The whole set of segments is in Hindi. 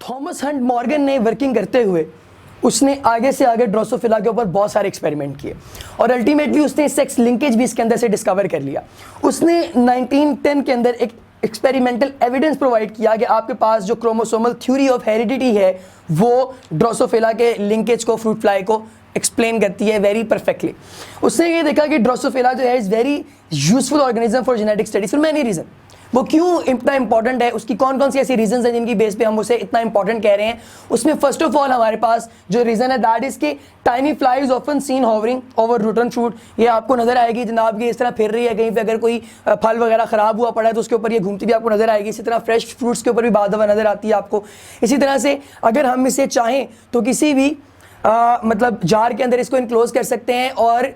थॉमस हंट मॉर्गन ने वर्किंग करते हुए उसने आगे से आगे ड्रोसोफिला के ऊपर बहुत सारे एक्सपेरिमेंट किए और अल्टीमेटली उसने सेक्स लिंकेज भी इसके अंदर से डिस्कवर कर लिया। उसने 1910 के अंदर एक एक्सपेरिमेंटल एविडेंस प्रोवाइड किया कि आपके पास जो क्रोमोसोमल थ्योरी ऑफ हेरिडिटी है वो ड्रोसोफिला के लिंकेज को, फ्रूट फ्लाई को एक्सप्लेन करती है वेरी परफेक्टली। उसने ये देखा कि ड्रोसोफिला जो है is very useful organism for genetic studies for many reason. वो क्यों इतना इंपॉर्टेंट है, उसकी कौन कौन सी ऐसी रीजंस हैं जिनकी बेस पे हम उसे इतना इंपॉर्टेंट कह रहे हैं। उसमें फर्स्ट ऑफ ऑल हमारे पास जो रीजन है दैट इज कि tiny flies often seen hovering over routine fruit. ये आपको नजर आएगी जनाब कि इस तरह फिर रही है कहीं पे, अगर कोई फल वगैरह खराब हुआ पड़ा है तो उसके ऊपर ये घूमती भी आपको नजर आएगी। इसी तरह फ्रेश फ्रूट्स के ऊपर भी बाद नजर आती है आपको। इसी तरह से अगर हम इसे चाहें तो किसी भी मतलब जार के अंदर इसको इनक्लोज कर सकते हैं और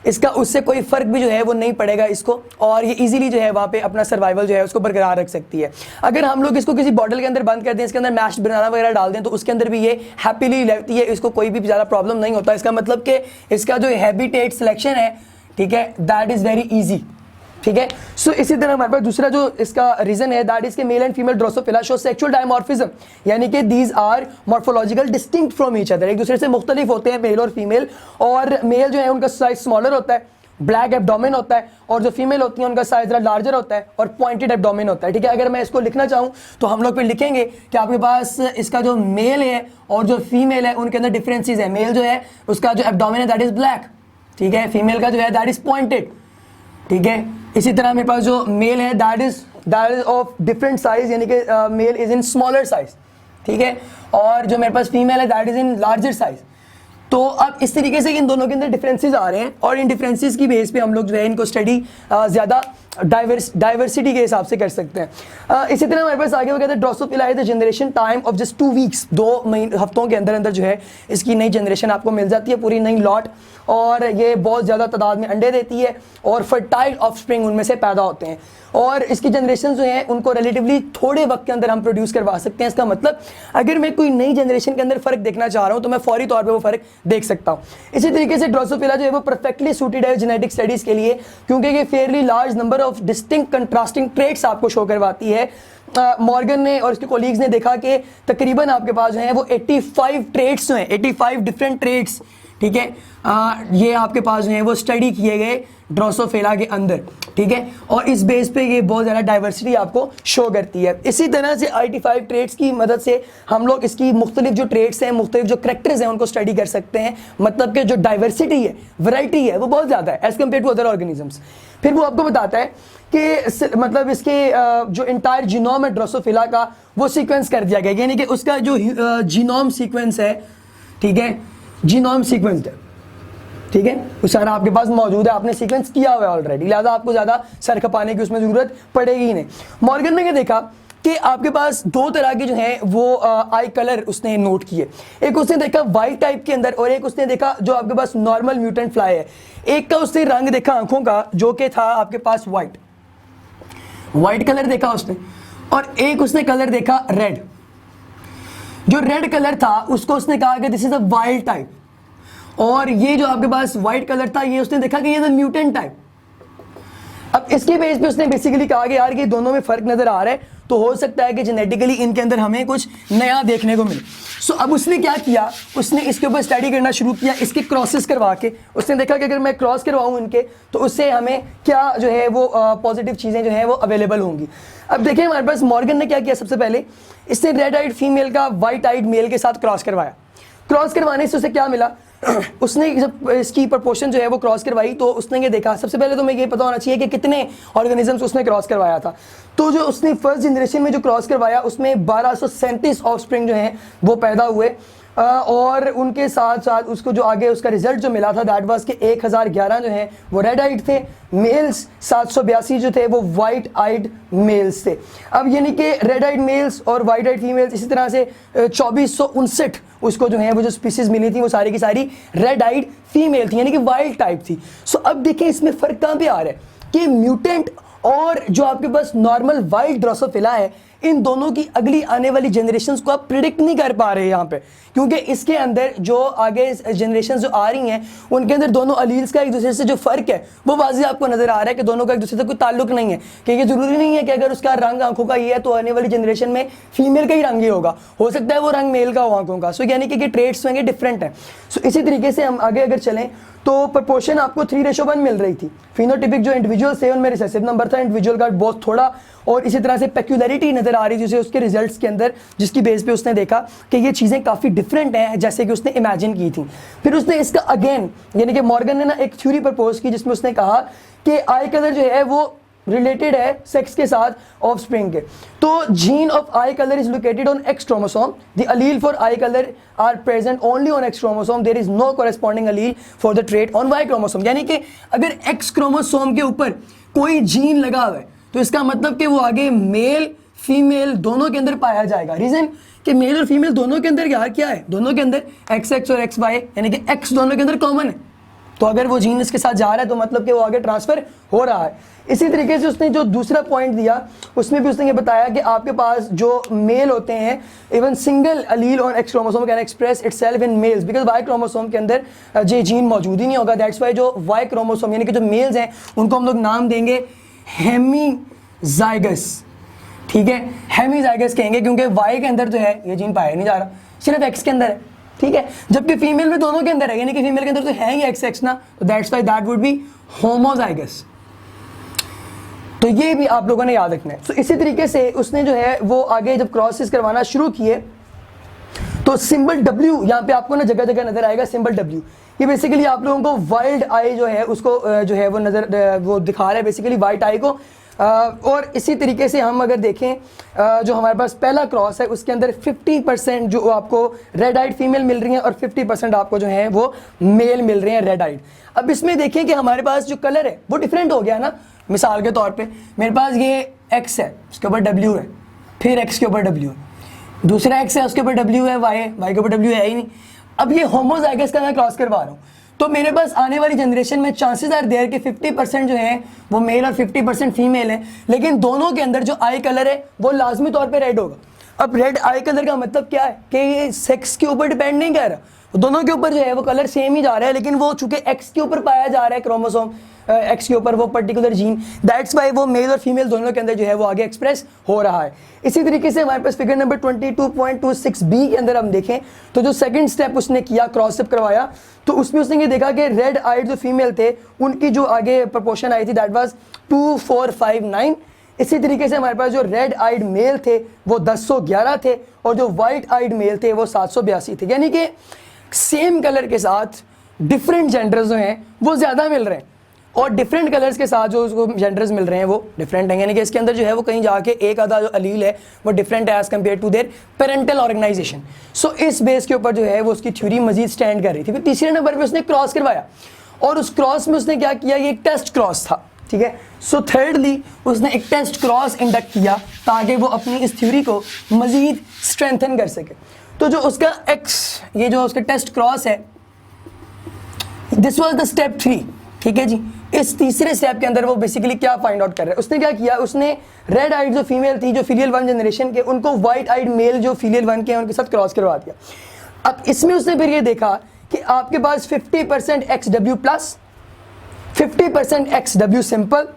इसका उससे कोई फर्क भी जो है वो नहीं पड़ेगा इसको, और ये इजीली जो है वहाँ पे अपना सर्वाइवल जो है उसको बरकरार रख सकती है। अगर हम लोग इसको किसी बॉटल के अंदर बंद कर दें, इसके अंदर मैश्ड बनाना वगैरह डाल दें तो उसके अंदर भी ये हैप्पीली रहती है, इसको कोई भी ज़्यादा प्रॉब्लम नहीं होता। इसका मतलब कि इसका जो हैबिटेट सिलेक्शन है, ठीक है, दैट इज़ वेरी ईजी। ठीक है, सो इसी तरह हमारे पास दूसरा जो इसका रीजन है दैट इज के male and female drosophila show sexual dimorphism, यानी कि these are morphological distinct from each other, एक दूसरे से मुख्तलिफ होते हैं मेल और फीमेल। और मेल जो है उनका साइज स्मॉलर होता है, ब्लैक एब्डोमेन होता है, और जो फीमेल होती है उनका साइज लार्जर होता है और पॉइंटेड एब्डोमेन होता है। ठीक है, अगर मैं इसको लिखना चाहूँ तो हम लोग फिर लिखेंगे कि आपके पास इसका जो मेल है और जो फीमेल है उनके अंदर डिफरेंसेस है। मेल जो है उसका जो एब्डोमेन है दैट इज ब्लैक, ठीक है, फीमेल का जो है दैट इज पॉइंटेड। ठीक है, इसी तरह मेरे पास जो मेल है that is of different size, यानी कि male is in smaller size, ठीक है, और जो मेरे पास फीमेल है that is in larger size. तो अब इस तरीके से इन दोनों के अंदर डिफरेंसेस आ रहे हैं और इन डिफरेंसेस की बेस पे हम लोग जो है इनको स्टडी ज़्यादा डाइवर्सिटी के हिसाब से कर सकते हैं। इसी तरह हमारे पास आगे वो कहते हैं Drosophila is the generation time of just 2 weeks, 2 हफ्तों के अंदर अंदर जो है इसकी नई जनरेशन आपको मिल जाती है, पूरी नई लॉट, और ये बहुत ज़्यादा तादाद में अंडे देती है और फर्टाइल ऑफस्प्रिंग उनमें से पैदा होते हैं और इसकी जनरेशन जो है उनको रिलेटिवली थोड़े वक्त के अंदर हम प्रोड्यूस करवा सकते हैं। इसका मतलब अगर मैं कोई नई जनरेशन के अंदर फ़र्क देखना चाह रहा हूँ तो मैं फौरी तौर पे वो फ़र्क देख सकता हूँ। इसी तरीके से ड्रोसोफिला जो है वो परफेक्टली सूटेड है जेनेटिक स्टडीज़ के लिए, क्योंकि ये fairly large number of distinct contrasting traits आपको शो करवाती है। मॉर्गन ने और उसके कोलीग्स ने देखा कि तकरीबन आपके पास जो है वो 85 ट्रेट्स जो हैं, 85 डिफरेंट ट्रेट्स, ठीक है, ये आपके पास जो है वो स्टडी किए गए ड्रोसोफिला के अंदर, ठीक है, और इस बेस पे ये बहुत ज़्यादा डाइवर्सिटी आपको शो करती है। इसी तरह से 85 ट्रेट्स की मदद से हम लोग इसकी मुख्तलिफ जो ट्रेट्स हैं, मुख्तलिफ जो करैक्टर्स हैं उनको स्टडी कर सकते हैं। मतलब कि जो डाइवर्सिटी है, वैरायटी है, वो बहुत ज़्यादा है as compare to other organisms. फिर वो आपको बताता है कि मतलब इसके जो इंटायर जीनोम है ड्रोसोफिला का वो सीक्वेंस कर दिया गया, यानी कि उसका जो जीनोम सीक्वेंस है, ठीक है, जीनोम सीक्वेंस है, ठीक है, वो सारा आपके पास मौजूद है, आपने सीक्वेंस किया हुआ है ऑलरेडी, लिहाजा आपको ज़्यादा सर खपाने की उसमें ज़रूरत पड़ेगी ही नहीं। मॉर्गन ने क्या देखा कि आपके पास 2 तरह के जो हैं वो आई कलर उसने नोट किए। एक उसने देखा वाइट टाइप के अंदर और एक उसने देखा जो आपके पास नॉर्मल म्यूटेंट फ्लाई है। एक का उसने रंग देखा आंखों का जो कि था आपके पास वाइट कलर देखा उसने, और एक उसने कलर देखा रेड। जो रेड कलर था उसको उसने कहा कि this is a wild type, और ये जो आपके पास व्हाइट कलर था ये उसने देखा कि ये म्यूटेंट टाइप। अब इसके बेस पे उसने बेसिकली कहा कि यार ये दोनों में फर्क नजर आ रहा है, तो हो सकता है कि जेनेटिकली इनके अंदर हमें कुछ नया देखने को मिले। सो अब उसने क्या किया, उसने इसके ऊपर स्टडी करना शुरू किया, इसके क्रॉसेस करवा के उसने देखा कि अगर मैं क्रॉस करवाऊँ इनके तो उससे हमें क्या जो है वो पॉजिटिव चीज़ें जो हैं वो अवेलेबल होंगी। अब देखिए हमारे पास मॉर्गन ने क्या किया, सबसे पहले इसने रेड आइड फीमेल का वाइट आइड मेल के साथ क्रॉस करवाया। क्रॉस करवाने से उसे क्या मिला, उसने जब इसकी प्रपोर्शन जो है वो क्रॉस करवाई तो उसने ये देखा, सबसे पहले तो मैं ये पता होना चाहिए कि कितने ऑर्गेनिजम्स उसने क्रॉस करवाया था। तो जो उसने फर्स्ट जनरेशन में जो क्रॉस करवाया उसमें 1237 ऑफस्प्रिंग जो हैं वो पैदा हुए, और उनके साथ साथ उसको जो आगे उसका रिजल्ट जो मिला था दैट वाज के 1011 जो हैं वो रेड आइड थे, मेल्स 782 जो थे वो वाइट आइड मेल्स थे। अब यानी कि रेड आइड मेल्स और वाइट आइड फीमेल्स, इसी तरह से 2459 उसको जो है वो जो स्पीसीज मिली थी वो सारी की सारी रेड आइड फीमेल थी, यानी कि वाइल्ड टाइप थी। सो अब देखें इसमें फ़र्क कहाँ पे आ रहा है कि म्यूटेंट और जो आपके पास नॉर्मल वाइल्ड ड्रोसोफिला है इन दोनों की अगली आने वाली जनरेशंस को आप प्रिडिक्ट नहीं कर पा रहे यहाँ पे, क्योंकि इसके अंदर जो आगे जनरेशन जो आ रही हैं उनके अंदर दोनों अलील्स का एक दूसरे से जो फर्क है वो वाज़ी आपको नजर आ रहा है कि दोनों का एक दूसरे से कोई ताल्लुक नहीं है। क्योंकि जरूरी नहीं है कि अगर उसका रंग आंखों का ये है तो आने वाली जनरेशन में फीमेल का ही रंग ही होगा, हो सकता है वो रंग मेल का हो आंखों का। सो यानी कि ट्रेड्स होंगे डिफरेंट है। सो इसी तरीके से हम आगे अगर चलें तो प्रपोर्शन आपको 3:1 मिल रही थी। फिनोटिपिक जो इंडिविजुअल थे उनमें रिसेसिव नंबर था, इंडिविजुअल का बहुत थोड़ा, और इसी तरह से पेक्युलरिटी नजर आ रही थी उसे उसके रिजल्ट्स के अंदर, जिसकी बेस पे उसने देखा कि ये चीज़ें काफ़ी डिफरेंट हैं जैसे कि उसने इमेजिन की थी। फिर उसने इसका अगेन यानी कि मॉर्गन ने ना एक थ्योरी प्रपोज की जिसमें उसने कहा कि आई कलर जो है वो रिलेटेड है सेक्स के साथ ऑफ स्प्रिंग के। तो gene of eye colour is located on X chromosome, the allele for eye colour are present only on X chromosome, there is no corresponding allele for the trait on Y chromosome. यानी कि अगर एक्स क्रोमोसोम के ऊपर कोई जीन लगा हुआ है तो इसका मतलब कि वो आगे मेल फीमेल दोनों के अंदर पाया जाएगा। रीजन कि मेल और फीमेल दोनों के अंदर यार क्या है, दोनों के अंदर एक्स एक्स और एक्स वाई यानी कि एक्स दोनों के अंदर कॉमन है। तो अगर वो जीन इसके साथ जा रहा है तो मतलब कि वो आगे ट्रांसफर हो रहा है। इसी तरीके से उसने जो दूसरा पॉइंट दिया उसमें भी उसने ये बताया कि आपके पास जो मेल होते हैं even single allele on X chromosome can express itself in males because Y chromosome के अंदर ये जीन मौजूद ही नहीं होगा। दैट्स वाई जो वाई क्रोमोसोम यानी कि जो मेल्स हैं उनको हम लोग नाम देंगे हेमीजाइगस। ठीक है, हेमीजाइगस कहेंगे क्योंकि वाई के अंदर जो है ये जीन पाया नहीं जा रहा, सिर्फ एक्स के अंदर है। ठीक है, जबकि फीमेल में दोनों के अंदर है यानी कि फीमेल के अंदर तो है ही एक्स एक्स ना, तो that's why that would be homozygous. तो ये भी आप लोगों ने याद रखना है। तो इसी तरीके से उसने जो है वो आगे जब क्रॉसेस करवाना शुरू किए तो सिंबल W यहाँ पे आपको ना जगह जगह नजर आएगा सिंबल W। ये बेसिकली आप लोगों को वाइल्ड आई जो है उसको जो है वो नजर वो दिखा रहा है बेसिकली वाइट आई को। और इसी तरीके से हम अगर देखें जो हमारे पास पहला क्रॉस है उसके अंदर 50% जो आपको रेड आइड फीमेल मिल रही हैं और 50% आपको जो है वो मेल मिल रहे हैं रेड आइड। अब इसमें देखें कि हमारे पास जो कलर है वो डिफरेंट हो गया ना। मिसाल के तौर पे मेरे पास ये एक्स है उसके ऊपर W है, फिर एक्स के ऊपर W है, दूसरा एक्स है उसके ऊपर W है, वाई है, वाई के ऊपर W है ही नहीं। अब ये होमोजाइगस का मैं क्रॉस करवा रहा हूँ तो मेरे पास आने वाली जनरेशन में चांसेस आर देयर कि 50% जो है वो मेल और 50% फीमेल है, लेकिन दोनों के अंदर जो आई कलर है वो लाजमी तौर पे रेड होगा। अब रेड आई कलर का मतलब क्या है कि ये सेक्स के ऊपर डिपेंड नहीं कर रहा, दोनों के ऊपर जो है वो कलर सेम ही जा रहा है, लेकिन वो चूंकि एक्स के ऊपर पाया जा रहा है क्रोमोसोम एक्स के ऊपर वो पर्टिकुलर जीन, दैट्स वाई वो मेल और फीमेल दोनों के अंदर जो है वो आगे एक्सप्रेस हो रहा है। इसी तरीके से हमारे पास फिगर नंबर 22.26b के अंदर हम देखें तो जो सेकंड स्टेप उसने किया क्रॉस अप करवाया तो उसमें उसने ये देखा कि रेड आइड जो फीमेल थे उनकी जो आगे प्रपोर्शन आई थी दैट वाज 2459। इसी तरीके से हमारे पास जो रेड आइड मेल थे वो 1011 थे और जो वाइट आइड मेल थे वो 782 थे। यानी कि सेम कलर के साथ डिफरेंट जेंडर्स जो हैं वो ज़्यादा मिल रहे हैं और डिफरेंट कलर्स के साथ जो उसको जेंडर्स मिल रहे हैं वो डिफरेंट हैं। यानी कि इसके अंदर जो है वो कहीं जाके एक आधा जो अलील है वो डिफरेंट है as compare to their parental organisation. So इस बेस के ऊपर जो है वो उसकी थ्योरी मजीद स्टैंड कर रही थी। फिर तीसरे नंबर पर उसने क्रॉस करवाया और उस क्रॉस में उसने क्या किया, ये एक टेस्ट क्रॉस था। ठीक है, सो थर्डली उसने एक टेस्ट क्रॉस इंडक्ट किया ताकि वो अपनी इस थ्योरी को मजीद स्ट्रेंथन कर सके। तो जो उसका एक्स ये जो उसका टेस्ट क्रॉस है दिस वाज द स्टेप 3। ठीक है जी, इस तीसरे स्टेप के अंदर वो बेसिकली क्या फाइंड आउट कर रहे हैं, उसने क्या किया, उसने रेड आइड जो फीमेल थी जो फीलियल 1 जनरेशन के उनको वाइट आइड मेल जो फीलियल 1 के हैं उनके साथ क्रॉस करवा दिया। अब इसमें उसने फिर ये देखा कि आपके पास 50% XW प्लस 50% XW सिंपल,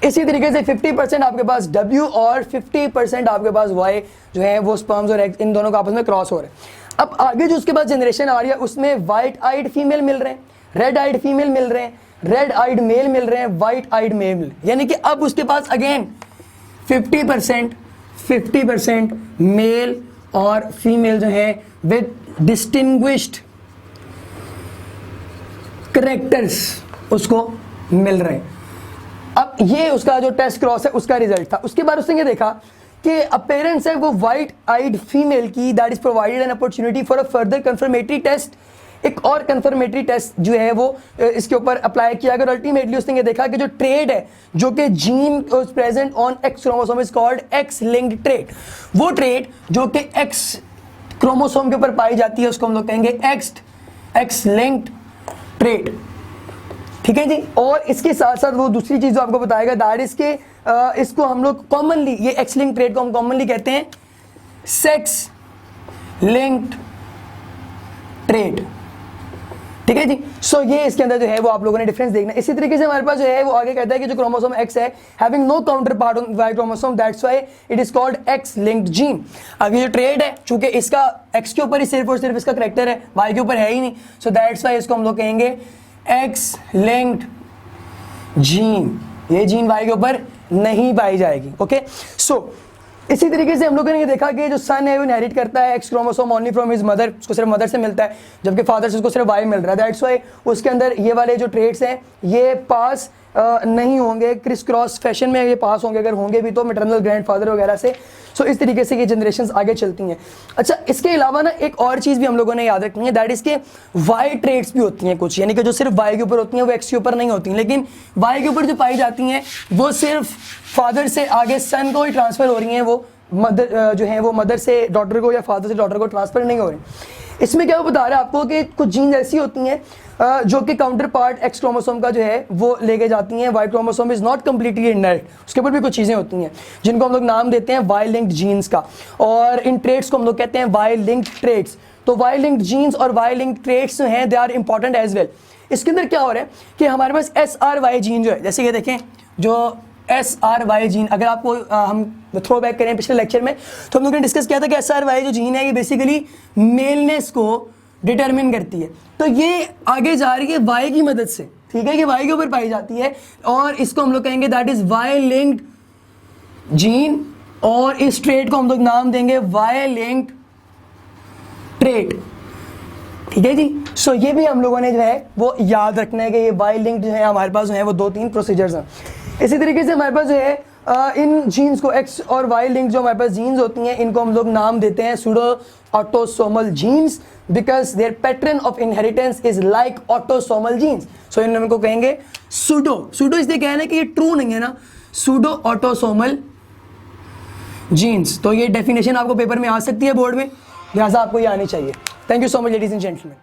इसी तरीके से 50% आपके पास W और 50% आपके पास Y जो है वो स्पर्म्स और एग्स इन दोनों का आपस में क्रॉस हो रहे हैं। अब आगे जो उसके बाद जनरेशन आ रही है उसमें वाइट आइड फीमेल मिल रहे हैं, रेड आइड फीमेल मिल रहे हैं, रेड आइड मेल मिल रहे हैं, वाइट आइड मेल, यानी कि अब उसके पास अगेन 50% मेल और फीमेल जो है विद डिस्टिंग्विश्ड करेक्टर्स उसको मिल रहे हैं। अब ये उसका जो टेस्ट क्रॉस है उसका रिजल्ट था। उसके बाद उसने ये देखा कि अपीयरेंस है वो वाइट आइड फीमेल की that is provided an opportunity for a further confirmatory test. एक और कंफर्मेटरी टेस्ट जो है वो इसके ऊपर अप्लाई किया गया और अल्टीमेटली उसने ये देखा कि जो ट्रेड है जो कि gene present on X chromosome is called X linked trade. वो ट्रेड जो कि एक्स क्रोमोसोम के ऊपर पाई जाती है उसको हम लोग कहेंगे एक्स लिंक्ड ट्रेड। ठीक है जी। और इसके साथ साथ वो दूसरी चीज जो आपको बताएगा दैट इज के इसको हम लोग कॉमनली, ये एक्स लिंक्ड ट्रेट को हम कॉमनली कहते हैं सेक्स लिंक्ड ट्रेट। ठीक है जी। सो ये इसके अंदर जो है वो आप लोगों ने डिफरेंस देखना है। इसी तरीके से हमारे पास जो है वो आगे कहता है कि जो क्रोमोसोम एक्स है having no counter part on Y chromosome that's why it is called X linked gene. अब ये जो ट्रेड है चूंकि इसका एक्स के ऊपर ही सिर्फ और सिर्फ इसका करेक्टर है, वाई के ऊपर है ही नहीं, सो दैट्स व्हाई इसको हम लोग कहेंगे एक्स लिंक्ड जीन। ये जीन वाई के ऊपर नहीं पाई जाएगी। ओके, सो इसी तरीके से हम लोगों ने ये देखा कि जो सन है वो इनहेरिट करता है x chromosome only from his mother, उसको सिर्फ मदर से मिलता है, जबकि फादर से उसको सिर्फ वाई मिल रहा है। दैट्स व्हाई उसके अंदर ये वाले जो ट्रेड्स हैं ये पास नहीं होंगे, क्रिस क्रॉस फैशन में ये पास होंगे, अगर होंगे भी तो मैटरनल ग्रैंडफादर वगैरह से। सो इस तरीके से ये जनरेशंस आगे चलती हैं। अच्छा, इसके अलावा ना एक और चीज़ भी हम लोगों ने याद रखनी है, दैट इज के वाई ट्रेड्स भी होती हैं कुछ, यानी कि जो सिर्फ वाई के ऊपर होती हैं वो एक्स के ऊपर नहीं होती हैं, लेकिन वाई के ऊपर जो पाई जाती हैं वो सिर्फ फादर से आगे सन को ही ट्रांसफर हो रही हैं, वो मदर जो है वो मदर से डॉटर को या फादर से डॉटर को ट्रांसफर नहीं हो रही। इसमें क्या वो बता रहा है आपको कि कुछ जीन्स ऐसी होती हैं जो कि काउंटर पार्ट एक्स क्रोमोसोम का जो है वो लेके जाती हैं। Y chromosome is not completely inert, उसके ऊपर भी कुछ चीज़ें होती हैं जिनको हम लोग नाम देते हैं वाई लिंक्ड जीन्स का, और इन ट्रेट्स को हम लोग कहते हैं वाई लिंक्ड ट्रेट्स। तो वाई लिंक्ड जीन्स और वाई लिंक्ड ट्रेट्स जो हैं they are important as well. इसके अंदर क्या हो रहा है कि हमारे पास SRY जीन जो है, जैसे ये देखें जो SRY जीन, अगर आपको हम थ्रो बैक करें पिछले लेक्चर में तो हम लोगों ने डिस्कस किया था कि SRY जो जीन है ये बेसिकली मेलनेस को डिटरमिन करती है। तो ये आगे जा रही है वाई की मदद से, ठीक है, कि वाई के ऊपर पाई जाती है, और इसको हम लोग कहेंगे that is Y linked gene, और इस ट्रेट को हम लोग नाम देंगे वाई लिंक्ड ट्रेट। ठीक है जी। सो ये भी हम लोगों ने जो है वो याद रखना है कि ये वाई लिंक्ड जो है हमारे पास जो है वो 2-3 प्रोसीजर्स हैं। इसी तरीके से हमारे पास जो है इन जीन्स को एक्स और वाई लिंक जो हमारे पास जीन्स होती हैं इनको हम लोग नाम देते हैं pseudo autosomal genes, because their pattern of inheritance is like autosomal genes. So इनको कहेंगे सूडो। सूडो इसलिए कहना है कि ये ट्रू नहीं है ना, सूडो ऑटोसोमल जीन्स। तो ये डेफिनेशन आपको पेपर में आ सकती है बोर्ड में, लिहाजा आपको ये आनी चाहिए। Thank you so much ladies and gentleman.